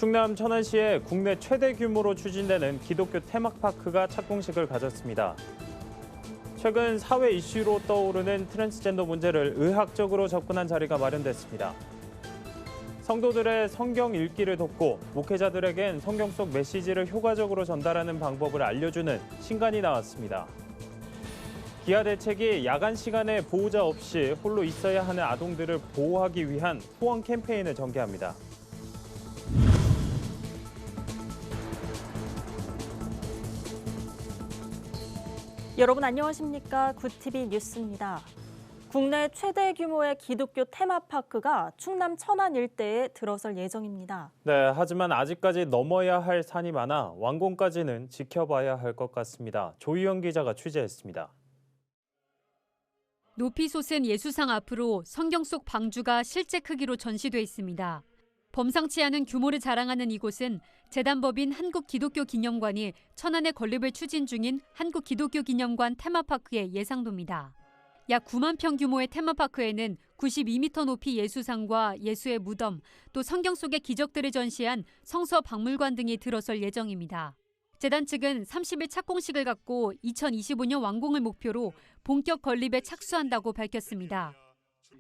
충남 천안시에 국내 최대 규모로 추진되는 기독교 테마파크가 착공식을 가졌습니다. 최근 사회 이슈로 떠오르는 트랜스젠더 문제를 의학적으로 접근한 자리가 마련됐습니다. 성도들의 성경 읽기를 돕고 목회자들에겐 성경 속 메시지를 효과적으로 전달하는 방법을 알려주는 신간이 나왔습니다. 기아 대책이 야간 시간에 보호자 없이 홀로 있어야 하는 아동들을 보호하기 위한 후원 캠페인을 전개합니다. 여러분 안녕하십니까? 굿TV 뉴스입니다. 국내 최대 규모의 기독교 테마파크가 충남 천안 일대에 들어설 예정입니다. 네, 하지만 아직까지 넘어야 할 산이 많아 완공까지는 지켜봐야 할 것 같습니다. 조희영 기자가 취재했습니다. 높이 솟은 예수상 앞으로 성경 속 방주가 실제 크기로 전시돼 있습니다. 범상치 않은 규모를 자랑하는 이곳은 재단법인 한국기독교기념관이 천안에 건립을 추진 중인 한국기독교기념관 테마파크의 예상도입니다. 약 9만 평 규모의 테마파크에는 92m 높이 예수상과 예수의 무덤, 또 성경 속의 기적들을 전시한 성서 박물관 등이 들어설 예정입니다. 재단 측은 30일 착공식을 갖고 2025년 완공을 목표로 본격 건립에 착수한다고 밝혔습니다.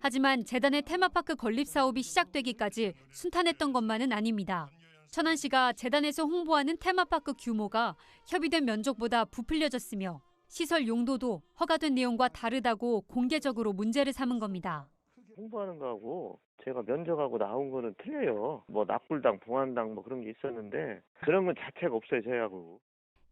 하지만 재단의 테마파크 건립 사업이 시작되기까지 순탄했던 것만은 아닙니다. 천안시가 재단에서 홍보하는 테마파크 규모가 협의된 면적보다 부풀려졌으며 시설 용도도 허가된 내용과 다르다고 공개적으로 문제를 삼은 겁니다. 홍보하는 거하고 제가 면적하고 나온 거는 틀려요. 뭐 납불당, 봉안당 뭐 그런 게 있었는데 그런 건 자체가 없어요, 저희하고.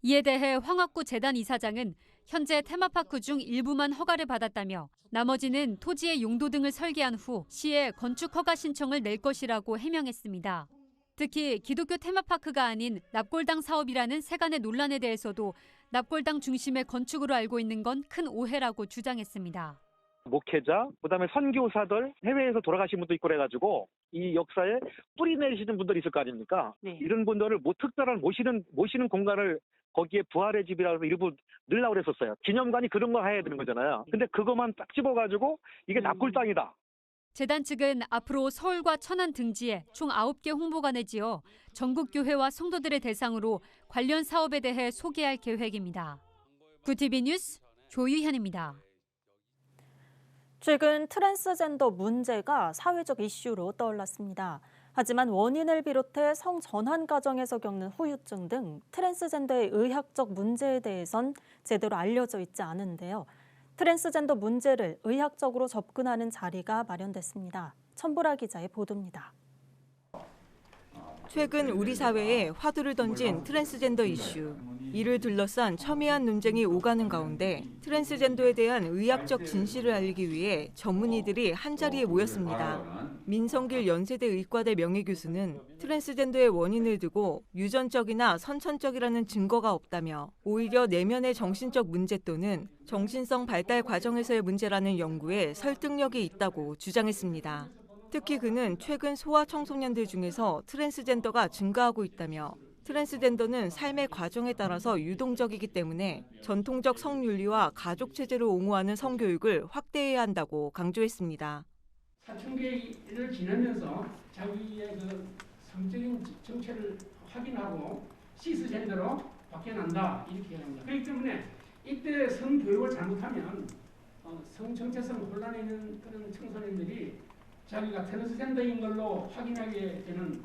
이에 대해 황학구 재단 이사장은 현재 테마파크 중 일부만 허가를 받았다며 나머지는 토지의 용도 등을 설계한 후 시에 건축 허가 신청을 낼 것이라고 해명했습니다. 특히 기독교 테마파크가 아닌 납골당 사업이라는 세간의 논란에 대해서도 납골당 중심의 건축으로 알고 있는 건 큰 오해라고 주장했습니다. 목회자, 그다음에 선교사들, 해외에서 돌아가신 분도 있고 그래가지고 이 역사에 뿌리 내리시는 분들이 있을 거 아닙니까? 네. 이런 분들을 특별한 모시는 공간을 거기에 부활의 집이라고 일부 넣으려고 그랬었어요. 기념관이 그런 거 해야 되는 거잖아요. 근데 그것만 딱 집어가지고 이게 납골당이다. 재단 측은 앞으로 서울과 천안 등지에 총 9개 홍보관을 지어 전국 교회와 성도들의 대상으로 관련 사업에 대해 소개할 계획입니다. 굿TV 뉴스 조유현입니다. 최근 트랜스젠더 문제가 사회적 이슈로 떠올랐습니다. 하지만 원인을 비롯해 성전환 과정에서 겪는 후유증 등 트랜스젠더의 의학적 문제에 대해선 제대로 알려져 있지 않은데요. 트랜스젠더 문제를 의학적으로 접근하는 자리가 마련됐습니다. 천보라 기자의 보도입니다. 최근 우리 사회에 화두를 던진 트랜스젠더 이슈. 이를 둘러싼 첨예한 논쟁이 오가는 가운데 트랜스젠더에 대한 의학적 진실을 알리기 위해 전문의들이 한자리에 모였습니다. 민성길 연세대 의과대 명예교수는 트랜스젠더의 원인을 두고 유전적이나 선천적이라는 증거가 없다며 오히려 내면의 정신적 문제 또는 정신성 발달 과정에서의 문제라는 연구에 설득력이 있다고 주장했습니다. 특히 그는 최근 소아 청소년들 중에서 트랜스젠더가 증가하고 있다며 트랜스젠더는 삶의 과정에 따라서 유동적이기 때문에 전통적 성윤리와 가족체제를 옹호하는 성교육을 확대해야 한다고 강조했습니다. 사춘기를 지나면서 자기의 그 성적인 정체를 확인하고 시스젠더로 바뀌어난다 이렇게 합니다. 그렇기 때문에 이때 성교육을 잘못하면 성정체성 혼란에 있는 그런 청소년들이 자기가 트랜스젠더인 걸로 확인하게 되는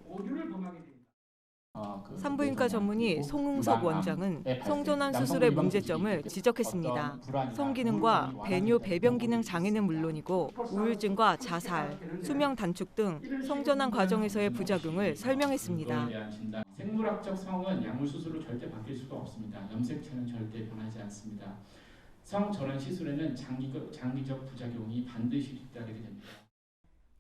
오류를 범하게 됩니다. 산부인과 전문의 송응석 원장은 성전환 수술의 문제점을 지적했습니다. 성기능과 배뇨 배변 기능 장애는 물론이고 우울증과 자살, 수명 단축 등 성전환 과정에서의 부작용을 설명했습니다. 생물학적 성은 약물 수술로 절대 바뀔 수가 없습니다. 염색체는 절대 변하지 않습니다. 성전환 시술에는 장기적 부작용이 반드시 뒤따르게 됩니다.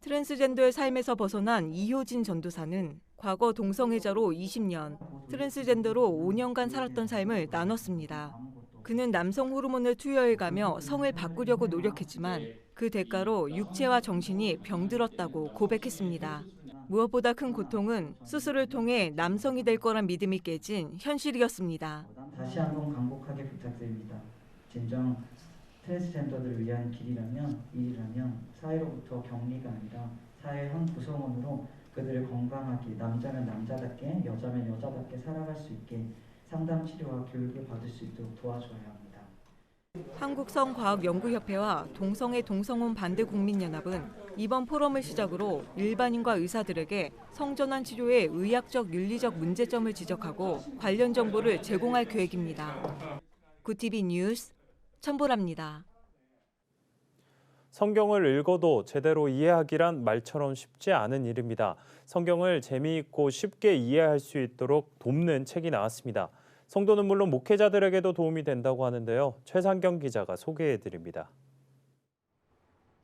트랜스젠더의 삶에서 벗어난 이효진 전도사는 과거 동성애자로 20년, 트랜스젠더로 5년간 살았던 삶을 나눴습니다. 그는 남성 호르몬을 투여해가며 성을 바꾸려고 노력했지만 그 대가로 육체와 정신이 병들었다고 고백했습니다. 무엇보다 큰 고통은 수술을 통해 남성이 될 거란 믿음이 깨진 현실이었습니다. 다시 한번 강곡하게 부탁드립니다. 진정 트랜스젠더들을 위한 길이라면 사회로부터 격리가 아니라 사회 한 구성원으로 그들을 건강하게 남자면 남자답게 여자면 여자답게 살아갈 수 있게 상담 치료와 교육을 받을 수 있도록 도와줘야 합니다. 한국성과학연구협회와 동성애 동성혼 반대 국민연합은 이번 포럼을 시작으로 일반인과 의사들에게 성전환 치료의 의학적 윤리적 문제점을 지적하고 관련 정보를 제공할 계획입니다. 구TV 뉴스 천보라입니다. 성경을 읽어도 제대로 이해하기란 말처럼 쉽지 않은 일입니다. 성경을 재미있고 쉽게 이해할 수 있도록 돕는 책이 나왔습니다. 성도는 물론 목회자들에게도 도움이 된다고 하는데요. 최상경 기자가 소개해드립니다.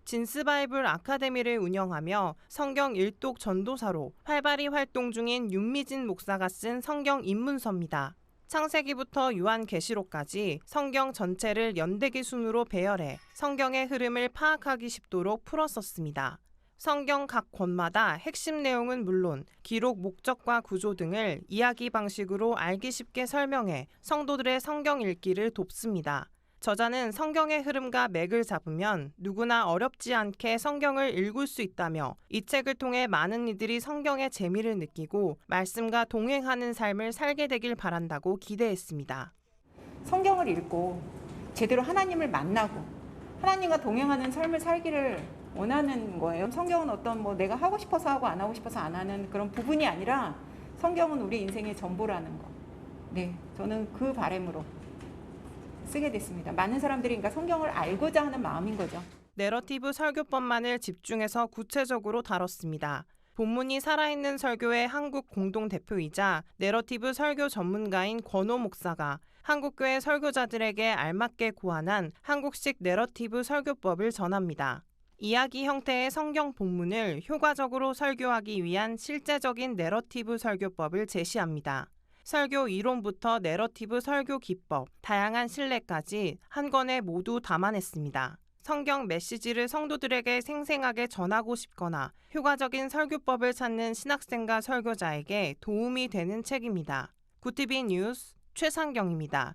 진스바이블 아카데미를 운영하며 성경 일독 전도사로 활발히 활동 중인 윤미진 목사가 쓴 성경 입문서입니다. 창세기부터 요한계시록까지 성경 전체를 연대기 순으로 배열해 성경의 흐름을 파악하기 쉽도록 풀었었습니다. 성경 각 권마다 핵심 내용은 물론 기록 목적과 구조 등을 이야기 방식으로 알기 쉽게 설명해 성도들의 성경 읽기를 돕습니다. 저자는 성경의 흐름과 맥을 잡으면 누구나 어렵지 않게 성경을 읽을 수 있다며 이 책을 통해 많은 이들이 성경의 재미를 느끼고 말씀과 동행하는 삶을 살게 되길 바란다고 기대했습니다. 성경을 읽고 제대로 하나님을 만나고 하나님과 동행하는 삶을 살기를 원하는 거예요. 성경은 어떤 내가 하고 싶어서 하고 안 하고 싶어서 안 하는 그런 부분이 아니라 성경은 우리 인생의 전부라는 거. 네, 저는 그 바람으로 쓰게 됐습니다. 많은 사람들이 그러니까 성경을 알고자 하는 마음인 거죠. 내러티브 설교법만을 집중해서 구체적으로 다뤘습니다. 본문이 살아있는 설교의 한국 공동대표이자 내러티브 설교 전문가인 권호 목사가 한국교회 설교자들에게 알맞게 고안한 한국식 내러티브 설교법을 전합니다. 이야기 형태의 성경 본문을 효과적으로 설교하기 위한 실제적인 내러티브 설교법을 제시합니다. 설교 이론부터 내러티브 설교 기법, 다양한 신뢰까지 한 권에 모두 담아냈습니다. 성경 메시지를 성도들에게 생생하게 전하고 싶거나 효과적인 설교법을 찾는 신학생과 설교자에게 도움이 되는 책입니다. 구TV 뉴스 최상경입니다.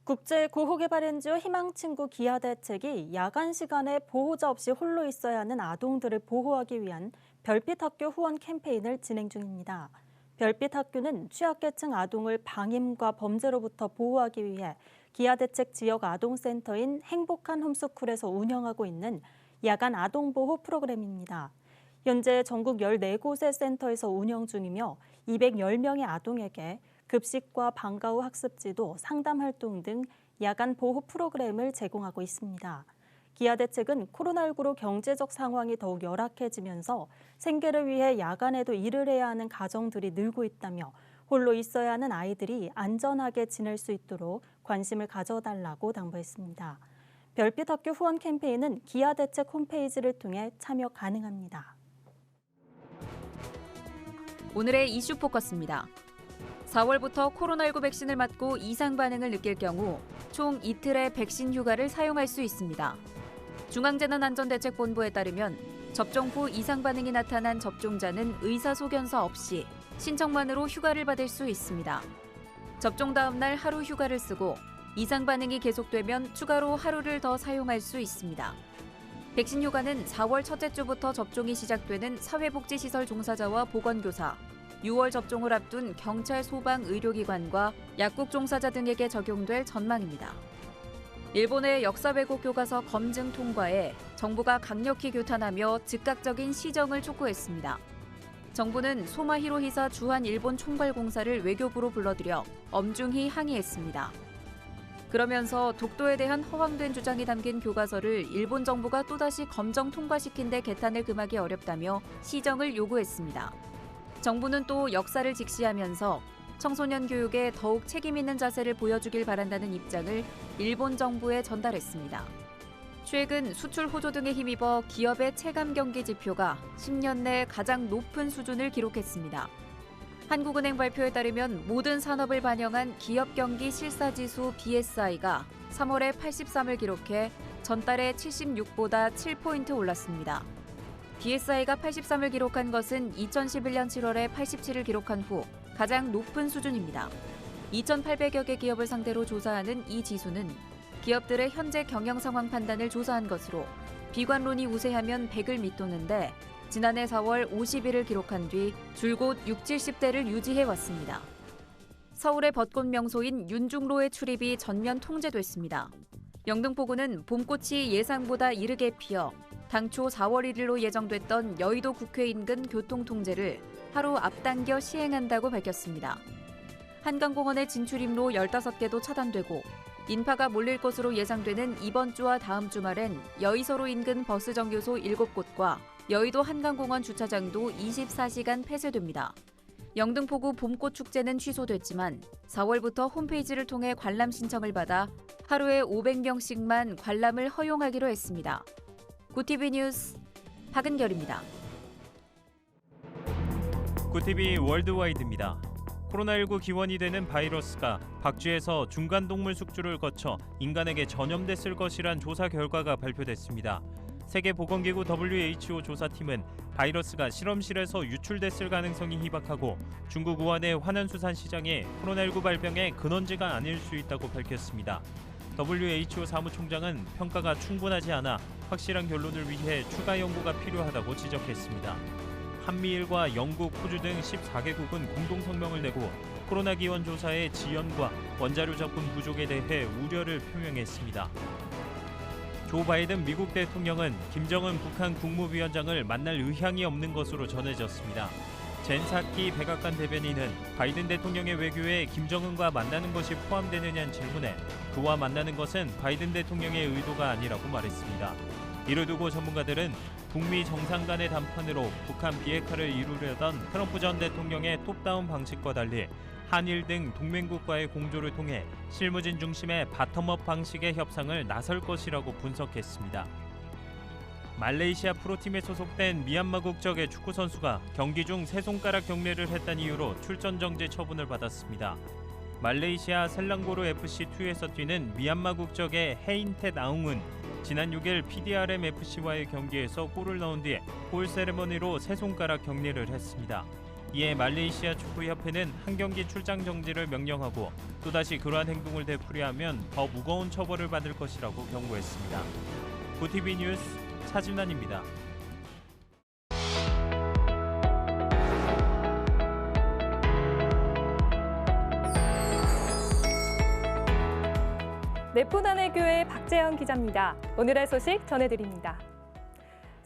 국제 구호개발 NGO 희망친구 기아 대책이 야간 시간에 보호자 없이 홀로 있어야 하는 아동들을 보호하기 위한 별빛 학교 후원 캠페인을 진행 중입니다. 별빛 학교는 취약계층 아동을 방임과 범죄로부터 보호하기 위해 기아 대책 지역 아동센터인 행복한 홈스쿨에서 운영하고 있는 야간 아동보호 프로그램입니다. 현재 전국 14곳의 센터에서 운영 중이며 210명의 아동에게 급식과 방과 후 학습지도, 상담 활동 등 야간 보호 프로그램을 제공하고 있습니다. 기아 대책은 코로나19로 경제적 상황이 더욱 열악해지면서 생계를 위해 야간에도 일을 해야 하는 가정들이 늘고 있다며 홀로 있어야 하는 아이들이 안전하게 지낼 수 있도록 관심을 가져달라고 당부했습니다. 별빛 학교 후원 캠페인은 기아 대책 홈페이지를 통해 참여 가능합니다. 오늘의 이슈 포커스입니다. 4월부터 코로나19 백신을 맞고 이상 반응을 느낄 경우 총 이틀의 백신 휴가를 사용할 수 있습니다. 중앙재난안전대책본부에 따르면 접종 후 이상 반응이 나타난 접종자는 의사소견서 없이 신청만으로 휴가를 받을 수 있습니다. 접종 다음 날 하루 휴가를 쓰고 이상 반응이 계속되면 추가로 하루를 더 사용할 수 있습니다. 백신 휴가는 4월 첫째 주부터 접종이 시작되는 사회복지시설 종사자와 보건교사, 6월 접종을 앞둔 경찰, 소방, 의료기관과 약국 종사자 등에게 적용될 전망입니다. 일본의 역사 왜곡 교과서 검증 통과에 정부가 강력히 규탄하며 즉각적인 시정을 촉구했습니다. 정부는 소마 히로히사 주한 일본 총괄공사를 외교부로 불러들여 엄중히 항의했습니다. 그러면서 독도에 대한 허황된 주장이 담긴 교과서를 일본 정부가 또다시 검정 통과시킨 데 개탄을 금하기 어렵다며 시정을 요구했습니다. 정부는 또 역사를 직시하면서 청소년 교육에 더욱 책임 있는 자세를 보여주길 바란다는 입장을 일본 정부에 전달했습니다. 최근 수출 호조 등에 힘입어 기업의 체감 경기 지표가 10년 내 가장 높은 수준을 기록했습니다. 한국은행 발표에 따르면 모든 산업을 반영한 기업 경기 실사지수 BSI가 3월에 83을 기록해 전달의 76보다 7포인트 올랐습니다. BSI가 83을 기록한 것은 2011년 7월에 87을 기록한 후 가장 높은 수준입니다. 2,800여 개 기업을 상대로 조사하는 이 지수는 기업들의 현재 경영 상황 판단을 조사한 것으로 비관론이 우세하면 100을 밑도는데 지난해 4월 50일을 기록한 뒤 줄곧 60, 70대를 유지해왔습니다. 서울의 벚꽃 명소인 윤중로의 출입이 전면 통제됐습니다. 영등포구는 봄꽃이 예상보다 이르게 피어 당초 4월 1일로 예정됐던 여의도 국회 인근 교통통제를 하루 앞당겨 시행한다고 밝혔습니다. 한강공원의 진출입로 15개도 차단되고 인파가 몰릴 것으로 예상되는 이번 주와 다음 주말엔 여의서로 인근 버스 정류소 7곳과 여의도 한강공원 주차장도 24시간 폐쇄됩니다. 영등포구 봄꽃 축제는 취소됐지만 4월부터 홈페이지를 통해 관람 신청을 받아 하루에 500명씩만 관람을 허용하기로 했습니다. 구TV 뉴스 박은결입니다. 구TV 월드와이드입니다. 코로나19 기원이 되는 바이러스가 박쥐에서 중간동물 숙주를 거쳐 인간에게 전염됐을 것이란 조사 결과가 발표됐습니다. 세계보건기구 WHO 조사팀은 바이러스가 실험실에서 유출됐을 가능성이 희박하고 중국 우한의 화난수산시장이 코로나19 발병의 근원지가 아닐 수 있다고 밝혔습니다. WHO 사무총장은 평가가 충분하지 않아 확실한 결론을 위해 추가 연구가 필요하다고 지적했습니다. 한미일과 영국, 호주 등 14개국은 공동 성명을 내고 코로나 기원 조사의 지연과 원자료 적분 부족에 대해 우려를 표명했습니다. 조 바이든 미국 대통령은 김정은 북한 국무위원장을 만날 의향이 없는 것으로 전해졌습니다. 젠 사키 백악관 대변인은 바이든 대통령의 외교에 김정은과 만나는 것이 포함되느냐는 질문에 그와 만나는 것은 바이든 대통령의 의도가 아니라고 말했습니다. 이를 두고 전문가들은 북미 정상 간의 담판으로 북한 비핵화를 이루려던 트럼프 전 대통령의 톱다운 방식과 달리 한일 등 동맹국과의 공조를 통해 실무진 중심의 바텀업 방식의 협상을 나설 것이라고 분석했습니다. 말레이시아 프로팀에 소속된 미얀마 국적의 축구 선수가 경기 중 세 손가락 경례를 했다는 이유로 출전 정지 처분을 받았습니다. 말레이시아 셀랑고르 FC2에서 뛰는 미얀마 국적의 헤인텟 아웅은 지난 6일 PDRM FC와의 경기에서 골을 넣은 뒤에 골 세레머니로 세 손가락 경례를 했습니다. 이에 말레이시아 축구협회는 한 경기 출장 정지를 명령하고 또다시 그러한 행동을 되풀이하면 더 무거운 처벌을 받을 것이라고 경고했습니다. 구TV 뉴스 차진환입니다. 네포난의 교회 박재현 기자입니다. 오늘의 소식 전해드립니다.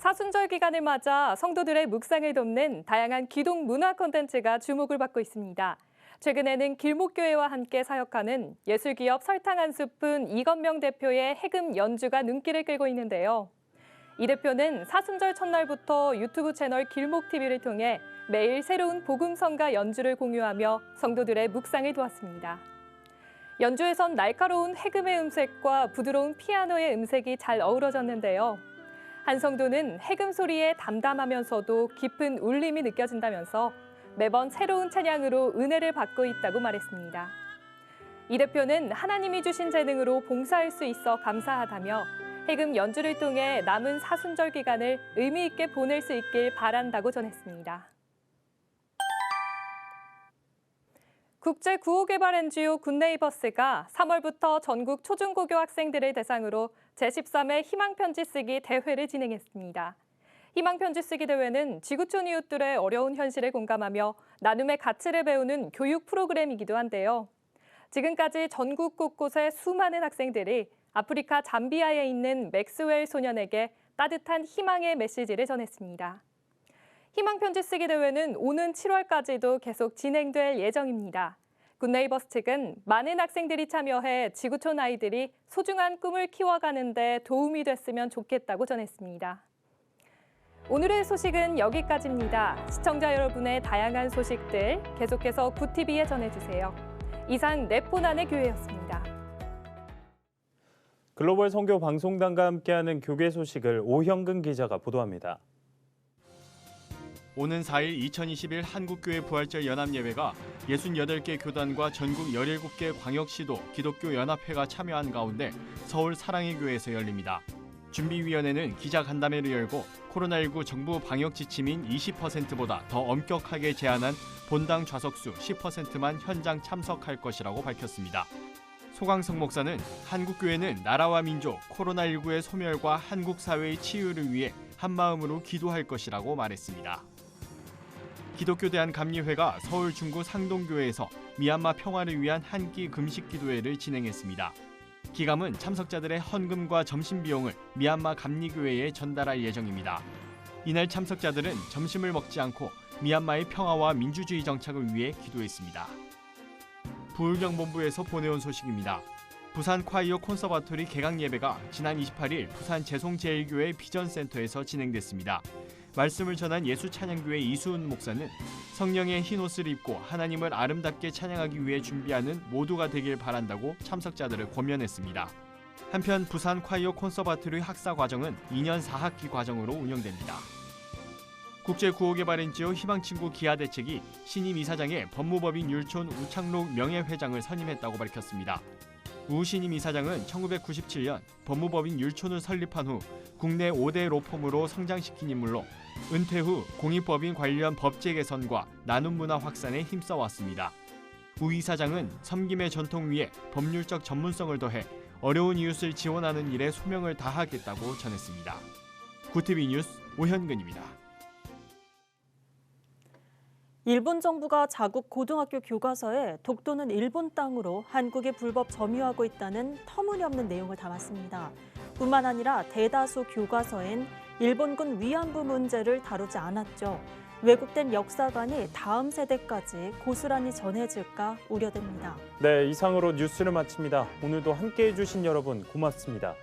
사순절 기간을 맞아 성도들의 묵상을 돕는 다양한 기독 문화 콘텐츠가 주목을 받고 있습니다. 최근에는 길목교회와 함께 사역하는 예술기업 설탕 한 스푼 이건명 대표의 해금 연주가 눈길을 끌고 있는데요. 이 대표는 사순절 첫날부터 유튜브 채널 길목TV를 통해 매일 새로운 복음성가 연주를 공유하며 성도들의 묵상을 도왔습니다. 연주에선 날카로운 해금의 음색과 부드러운 피아노의 음색이 잘 어우러졌는데요. 한 성도는 해금 소리에 담담하면서도 깊은 울림이 느껴진다면서 매번 새로운 찬양으로 은혜를 받고 있다고 말했습니다. 이 대표는 하나님이 주신 재능으로 봉사할 수 있어 감사하다며 해금 연주를 통해 남은 사순절 기간을 의미 있게 보낼 수 있길 바란다고 전했습니다. 국제 구호개발 NGO 굿네이버스가 3월부터 전국 초중고교 학생들을 대상으로 제13회 희망편지 쓰기 대회를 진행했습니다. 희망편지 쓰기 대회는 지구촌 이웃들의 어려운 현실에 공감하며 나눔의 가치를 배우는 교육 프로그램이기도 한데요. 지금까지 전국 곳곳의 수많은 학생들이 아프리카 잠비아에 있는 맥스웰 소년에게 따뜻한 희망의 메시지를 전했습니다. 희망편지 쓰기 대회는 오는 7월까지도 계속 진행될 예정입니다. 굿네이버스 측은 많은 학생들이 참여해 지구촌 아이들이 소중한 꿈을 키워가는 데 도움이 됐으면 좋겠다고 전했습니다. 오늘의 소식은 여기까지입니다. 시청자 여러분의 다양한 소식들 계속해서 구TV에 전해주세요. 이상 네포난의 교회였습니다. 글로벌 선교 방송단과 함께하는 교계 소식을 오형근 기자가 보도합니다. 오는 4일 2021 한국교회 부활절 연합예배가 68개 교단과 전국 17개 광역시도 기독교연합회가 참여한 가운데 서울 사랑의 교회에서 열립니다. 준비위원회는 기자간담회를 열고 코로나19 정부 방역 지침인 20%보다 더 엄격하게 제한한 본당 좌석수 10%만 현장 참석할 것이라고 밝혔습니다. 소강석 목사는 한국교회는 나라와 민족, 코로나19의 소멸과 한국 사회의 치유를 위해 한마음으로 기도할 것이라고 말했습니다. 기독교 대한감리회가 서울 중구 상동교회에서 미얀마 평화를 위한 한 끼 금식 기도회를 진행했습니다. 기감은 참석자들의 헌금과 점심 비용을 미얀마 감리교회에 전달할 예정입니다. 이날 참석자들은 점심을 먹지 않고 미얀마의 평화와 민주주의 정착을 위해 기도했습니다. 부울경본부에서 보내온 소식입니다. 부산 콰이어 콘서바토리 개강 예배가 지난 28일 부산 재송제일교회 비전센터에서 진행됐습니다. 말씀을 전한 예수찬양교회 이수은 목사는 성령의 흰 옷을 입고 하나님을 아름답게 찬양하기 위해 준비하는 모두가 되길 바란다고 참석자들을 권면했습니다. 한편 부산 콰이어 콘서바토리 학사 과정은 2년 4학기 과정으로 운영됩니다. 국제구호개발 NGO 희망친구 기아대책이 신임 이사장에 법무법인 율촌 우창록 명예회장을 선임했다고 밝혔습니다. 우 신임 이사장은 1997년 법무법인 율촌을 설립한 후 국내 5대 로펌으로 성장시킨 인물로 은퇴 후 공익법인 관련 법제 개선과 나눔 문화 확산에 힘써왔습니다. 우 이사장은 섬김의 전통 위에 법률적 전문성을 더해 어려운 이웃을 지원하는 일에 소명을 다하겠다고 전했습니다. 구TV 뉴스 오현근입니다. 일본 정부가 자국 고등학교 교과서에 독도는 일본 땅으로 한국이 불법 점유하고 있다는 터무니없는 내용을 담았습니다. 뿐만 아니라 대다수 교과서엔 일본군 위안부 문제를 다루지 않았죠. 왜곡된 역사관이 다음 세대까지 고스란히 전해질까 우려됩니다. 네, 이상으로 뉴스를 마칩니다. 오늘도 함께해 주신 여러분 고맙습니다.